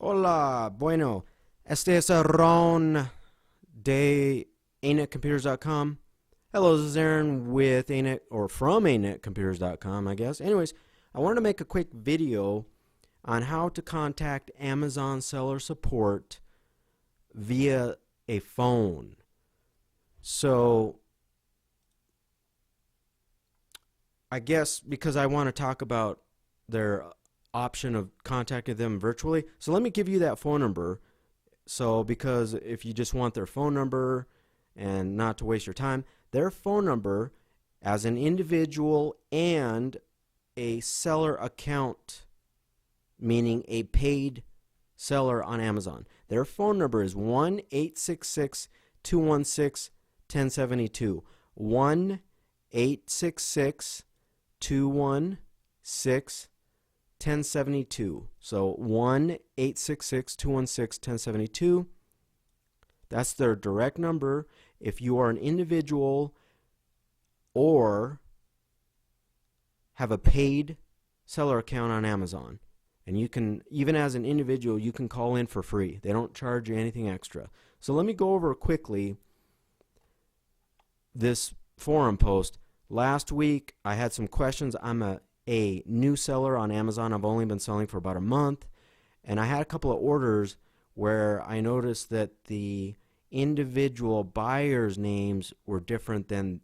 Hola, bueno, este es Ron de ANetComputers.com. Hello, this is Aaron with ANET, or from ANetComputers.com, I guess. Anyways, I wanted to make a quick video on how to contact Amazon seller support via a phone. So, I guess because I want to talk about their option of contacting them virtually. So let me give you that phone number. So because if you just want their phone number and not to waste your time, their phone number as an individual and a seller account, meaning a paid seller on Amazon. Their phone number is 1-866-216-1072. 1-866-216-1072. So 1-866-216-1072. That's their direct number if you are an individual or have a paid seller account on Amazon. And you can, even as an individual, you can call in for free. They don't charge you anything extra. So let me go over quickly this forum post. Last week I had some questions. I'm a new seller on Amazon. I've only been selling for about a month, and I had a couple of orders where I noticed that the individual buyers' names were different than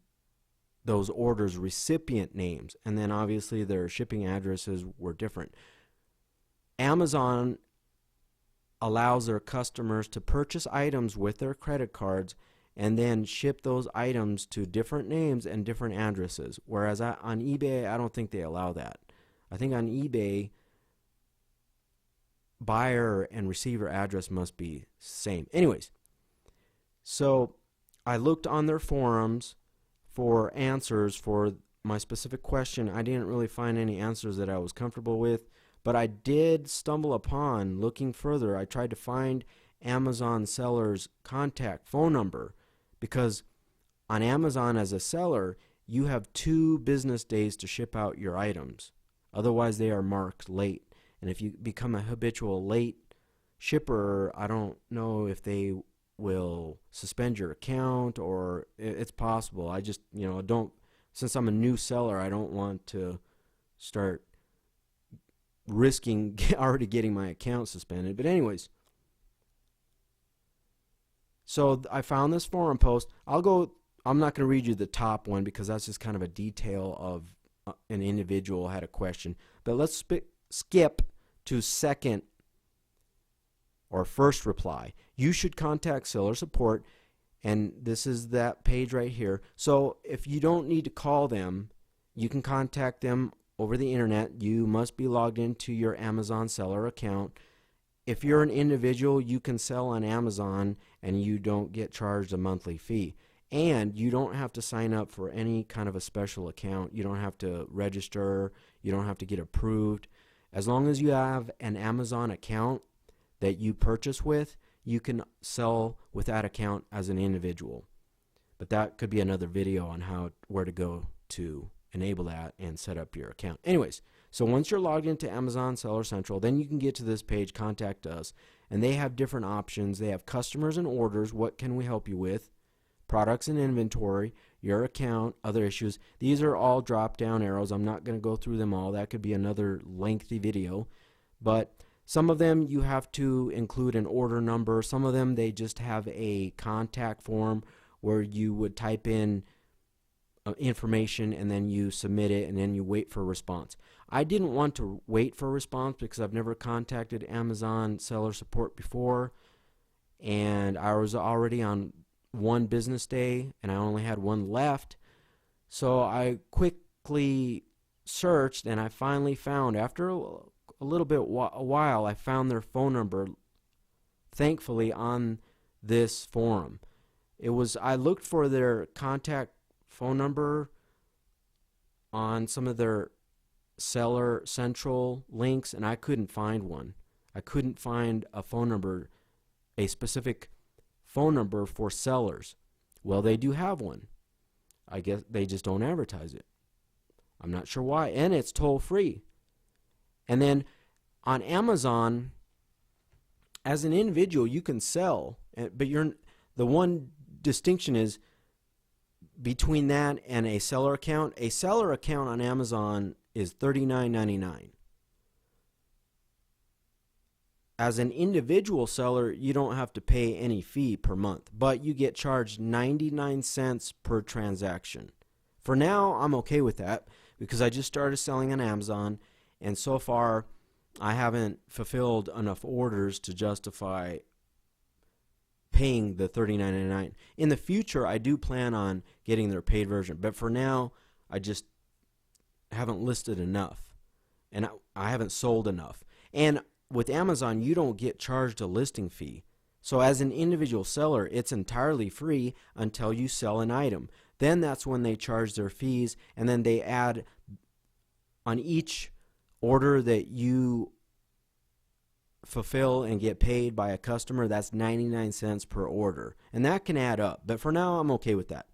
those orders' recipient names, and then obviously their shipping addresses were different. Amazon allows their customers to purchase items with their credit cards and then ship those items to different names and different addresses. Whereas on eBay, I don't think they allow that. I think on eBay, buyer and receiver address must be same. Anyways, so I looked on their forums for answers for my specific question. I didn't really find any answers that I was comfortable with, but I did stumble upon, looking further, I tried to find Amazon seller's contact phone number. Because on Amazon as a seller, you have 2 business days to ship out your items. Otherwise, they are marked late. And if you become a habitual late shipper, I don't know if they will suspend your account, or it's possible. I just, don't, since I'm a new seller, I don't want to start risking already getting my account suspended. But anyways, so I found this forum post. I'm not going to read you the top one because that's just kind of a detail of an individual had a question. But let's skip to second or first reply. You should contact seller support, and this is that page right here. So if you don't need to call them, you can contact them over the internet. You must be logged into your Amazon seller account. If you're an individual, you can sell on Amazon and you don't get charged a monthly fee. And you don't have to sign up for any kind of a special account. You don't have to register. You don't have to get approved. As long as you have an Amazon account that you purchase with, you can sell with that account as an individual. But that could be another video on where to go to enable that and set up your account. Anyways, so once you're logged into Amazon Seller Central, then you can get to this page, Contact Us, and they have different options. They have customers and orders, what can we help you with, products and inventory, your account, other issues. These are all drop-down arrows. I'm not going to go through them all. That could be another lengthy video. But some of them you have to include an order number. Some of them they just have a contact form where you would type in information and then you submit it and then you wait for a response. I didn't want to wait for a response because I've never contacted Amazon seller support before, and I was already on 1 business day and I only had 1 left. So I quickly searched and I finally found, after a while, I found their phone number, thankfully, on this forum. I looked for their contact phone number on some of their Seller Central links, and I couldn't find one. I couldn't find a phone number, a specific phone number for sellers. Well, they do have one. I guess they just don't advertise it. I'm not sure why. And it's toll free. And then on Amazon, as an individual, you can sell, but the one distinction is between that and a seller account. A seller account on Amazon is $39.99. As an individual seller, you don't have to pay any fee per month, but you get charged 99 cents per transaction. For now, I'm okay with that because I just started selling on Amazon, and so far I haven't fulfilled enough orders to justify paying the $39.99. In the future, I do plan on getting their paid version, but for now, I just haven't listed enough, and I haven't sold enough. And with Amazon, you don't get charged a listing fee. So as an individual seller, it's entirely free until you sell an item. Then that's when they charge their fees, and then they add on each order that you fulfill and get paid by a customer, that's 99 cents per order. And that can add up. But for now, I'm okay with that.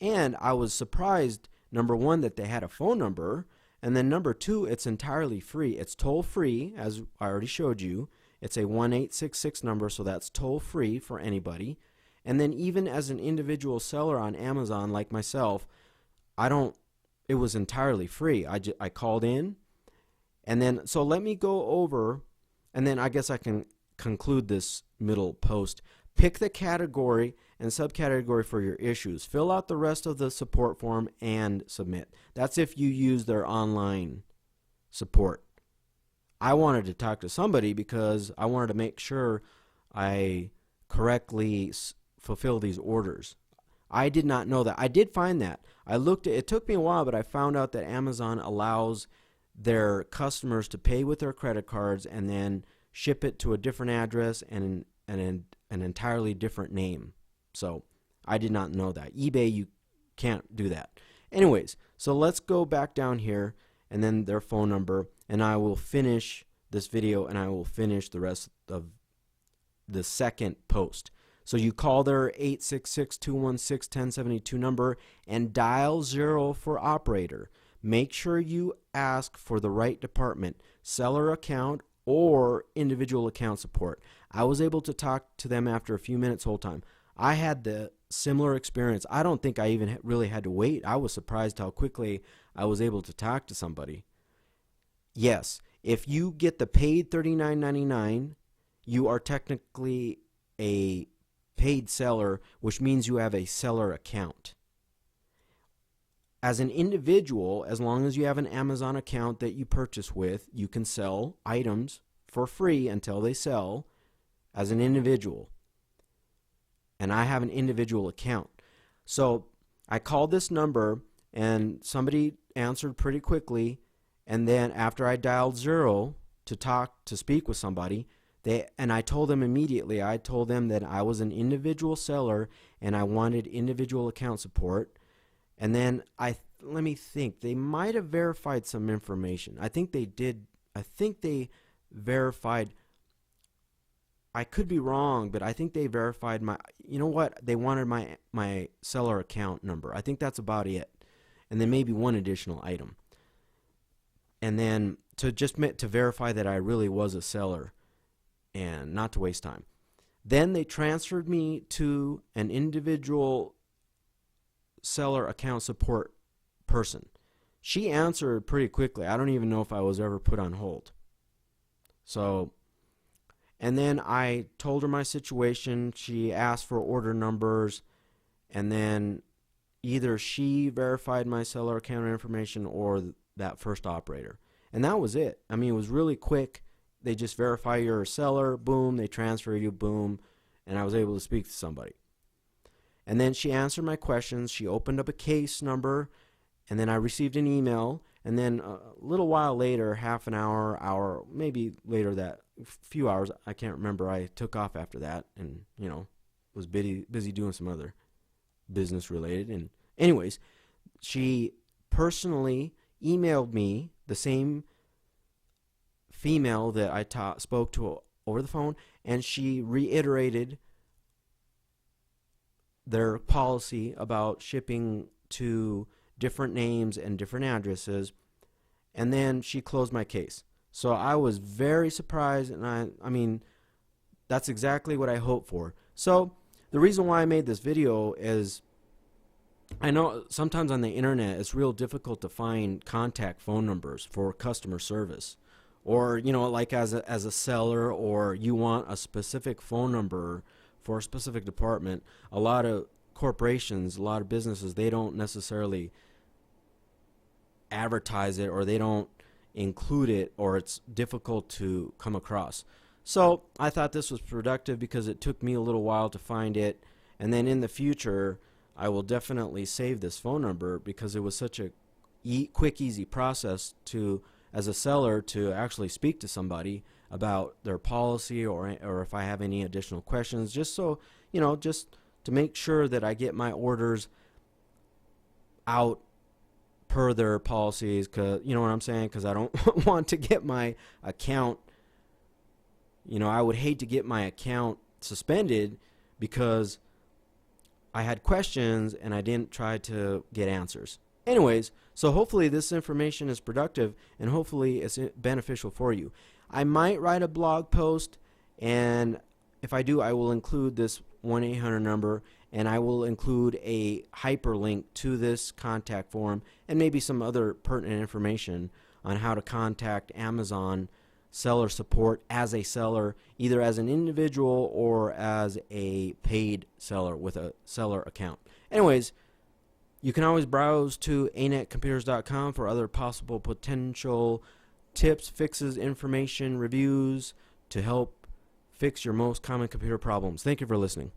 And I was surprised, number one, that they had a phone number. And then number two, it's entirely free. It's toll free, as I already showed you. It's a 1-866 number, so that's toll free for anybody. And then even as an individual seller on Amazon like myself, it was entirely free. I called in, and then, so let me go over, and then I guess I can conclude this middle post. Pick the category and subcategory for your issues. Fill out the rest of the support form and submit. That's if you use their online support. I wanted to talk to somebody because I wanted to make sure I correctly fulfill these orders. I did not know that. I did find that. I looked at it. It took me a while, but I found out that Amazon allows their customers to pay with their credit cards and then ship it to a different address and an entirely different name. So I did not know that. eBay, you can't do that. Anyways, so let's go back down here and then their phone number, and I will finish this video and I will finish the rest of the second post. So you call their 866-216-1072 number and dial 0 for operator. Make sure you ask for the right department, seller account or individual account support. I was able to talk to them after a few minutes whole time. I had the similar experience. I don't think I even really had to wait. I was surprised how quickly I was able to talk to somebody. Yes, if you get the paid $39.99, you are technically a paid seller, which means you have a seller account. As an individual, as long as you have an Amazon account that you purchase with, you can sell items for free until they sell as an individual. And I have an individual account. So I called this number and somebody answered pretty quickly, and then after I dialed 0 to speak with somebody, I told them immediately, I told them that I was an individual seller and I wanted individual account support. And then let me think, they might have verified some information. I think they did. I think they verified, I could be wrong, but I think they verified they wanted my seller account number. I think that's about it. And then maybe one additional item. And then to verify that I really was a seller and not to waste time. Then they transferred me to an individual seller account support person. She answered pretty quickly. I don't even know if I was ever put on hold. So, and then I told her my situation. She asked for order numbers, and then either she verified my seller account information or that first operator. And that was it. I mean, it was really quick. They just verify you're a seller, boom, they transfer you, boom, and I was able to speak to somebody. And then she answered my questions. She opened up a case number, and then I received an email. And then a little while later, half an hour, maybe later that few hours, I can't remember, I took off after that and, was busy doing some other business related. And anyways, she personally emailed me, the same female that I spoke to over the phone, and she reiterated their policy about shipping to different names and different addresses, and then she closed my case. So I was very surprised, and I mean, that's exactly what I hope for. So the reason why I made this video is I know sometimes on the internet it's real difficult to find contact phone numbers for customer service, or like as a seller, or you want a specific phone number for a specific department. A lot of corporations, a lot of businesses, they don't necessarily advertise it, or they don't include it, or it's difficult to come across. So I thought this was productive because it took me a little while to find it, and then in the future I will definitely save this phone number because it was such a quick, easy process to, as a seller, to actually speak to somebody about their policy, or if I have any additional questions, just so, just to make sure that I get my orders out per their policies, cause you know what I'm saying, because I don't want to get my account, I would hate to get my account suspended because I had questions and I didn't try to get answers. Anyways, so hopefully this information is productive and hopefully it's beneficial for you. I might write a blog post, and if I do, I will include this 1-800 number, and I will include a hyperlink to this contact form and maybe some other pertinent information on how to contact Amazon seller support as a seller, either as an individual or as a paid seller with a seller account. Anyways, you can always browse to anetcomputers.com for other possible potential tips, fixes, information, reviews to help fix your most common computer problems. Thank you for listening.